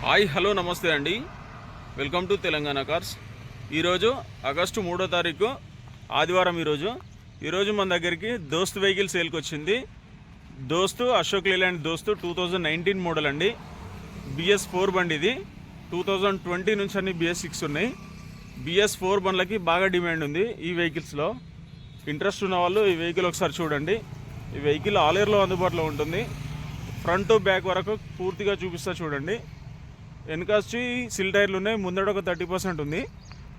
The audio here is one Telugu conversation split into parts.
హాయ్ హలో నమస్తే అండి. Welcome to Telangana cars. ఈరోజు ఆగస్టు 3వ తారీఖు ఆదివారం. ఈరోజు మన దగ్గరికి దోస్త్ వెహికల్ సేల్కి వచ్చింది. దోస్త్ అశోక్ లేలాండ్ దోస్త్ 2019 మోడల్ అండి. BS4 బండి. ఇది 2020 నుంచి అన్ని BS6 ఉన్నాయి. BS4 బండ్లకి బాగా డిమాండ్ ఉంది ఈ వెహికల్స్లో. ఇంట్రెస్ట్ ఉన్న వాళ్ళు ఈ వెహికల్ ఒకసారి చూడండి. ఈ వెహికల్ ఆల్ ఇయర్లో అందుబాటులో ఉంటుంది. ఫ్రంట్ టు బ్యాక్ వరకు పూర్తిగా చూపిస్తా చూడండి. వెనక వచ్చి సిల్ టైర్లు ఉన్నాయి. ముందడ ఒక 30% ఉంది.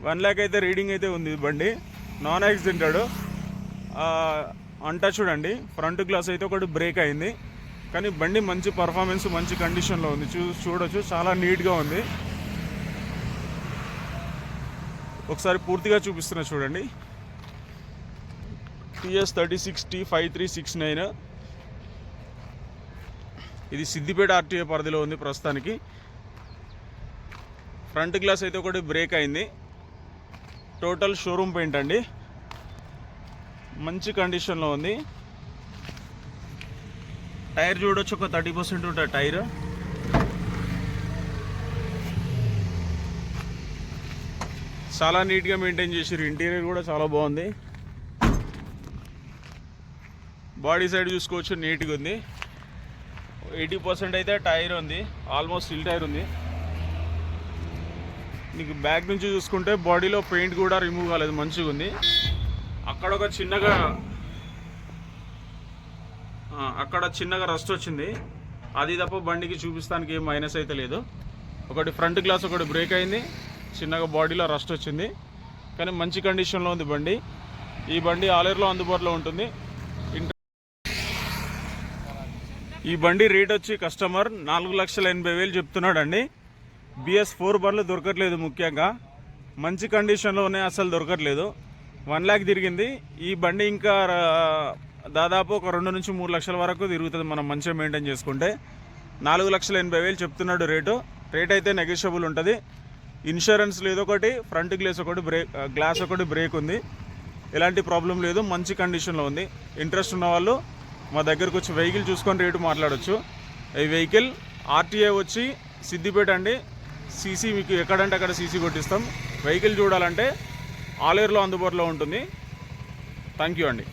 1 lakh అయితే రీడింగ్ అయితే ఉంది. బండి నాన్ యాక్సిడెంటెడ్, అంటా చూడండి. ఫ్రంట్ గ్లాస్ అయితే ఒకటి బ్రేక్ అయింది, కానీ బండి మంచి పర్ఫార్మెన్స్, మంచి కండిషన్లో ఉంది. చూడొచ్చు, చాలా నీట్గా ఉంది. ఒకసారి పూర్తిగా చూపిస్తున్నా చూడండి. TS36T5369. ఇది సిద్దిపేట RTA పరిధిలో ఉంది ప్రస్తుతానికి. ఫ్రంట్ గ్లాస్ అయితే ఒకటి బ్రేక్ అయింది. టోటల్ షోరూమ్ పెయింట్ అండి, మంచి కండిషన్లో ఉంది. టైర్ చూడొచ్చు, ఒక 30% ఉంటుంది టైర్. చాలా నీట్గా మెయింటైన్ చేసారు. ఇంటీరియర్ కూడా చాలా బాగుంది. బాడీ సైడ్ చూసుకోవచ్చు, నీట్గా ఉంది. 80% అయితే టైర్ ఉంది, ఆల్మోస్ట్ సిల్ టైర్ ఉంది. మీకు బ్యాక్ నుంచి చూసుకుంటే బాడీలో పెయింట్ కూడా రిమూవ్ కాలేదు, మంచిగా ఉంది. అక్కడ చిన్నగా రస్ట్ వచ్చింది, అది తప్ప బండికి చూపిస్తానికి ఏం మైనస్ అయితే లేదు. ఒకటి ఫ్రంట్ గ్లాస్ ఒకటి బ్రేక్ అయింది, చిన్నగా బాడీలో రస్ట్ వచ్చింది, కానీ మంచి కండిషన్లో ఉంది బండి. ఈ బండి ఆల్ ఇయర్లో అందుబాటులో ఉంటుంది. ఈ బండి రేట్ వచ్చి కస్టమర్ 4,80,000 చెప్తున్నాడు అండి. BS4 బండ్లు దొరకట్లేదు, ముఖ్యంగా మంచి కండిషన్లో ఉన్నాయి, అసలు దొరకట్లేదు. 1 lakh తిరిగింది. ఈ బండి ఇంకా దాదాపు ఒక 2 నుంచి 3 లక్షల వరకు తిరుగుతుంది మనం మంచిగా మెయింటైన్ చేసుకుంటే. 4,80,000 చెప్తున్నాడు రేటు అయితే నెగోషియబుల్ ఉంటుంది. ఇన్సూరెన్స్ లేదు, ఒకటి ఫ్రంట్ గ్లాస్ ఒకటి బ్రేక్ ఉంది. ఎలాంటి ప్రాబ్లం లేదు, మంచి కండిషన్లో ఉంది. ఇంట్రెస్ట్ ఉన్న వాళ్ళు మా దగ్గరకు వచ్చి వెహికల్ చూసుకొని రేటు మాట్లాడవచ్చు. ఈ వెహికల్ RTA వచ్చి సిద్దిపేట అండి. CC మీకు ఎక్కడంటే అక్కడ CC కొట్టిస్తాం. వెహికల్ చూడాలంటే ఆల్ ఇయర్లో అందుబాటులో ఉంటుంది. థ్యాంక్ యూ అండి.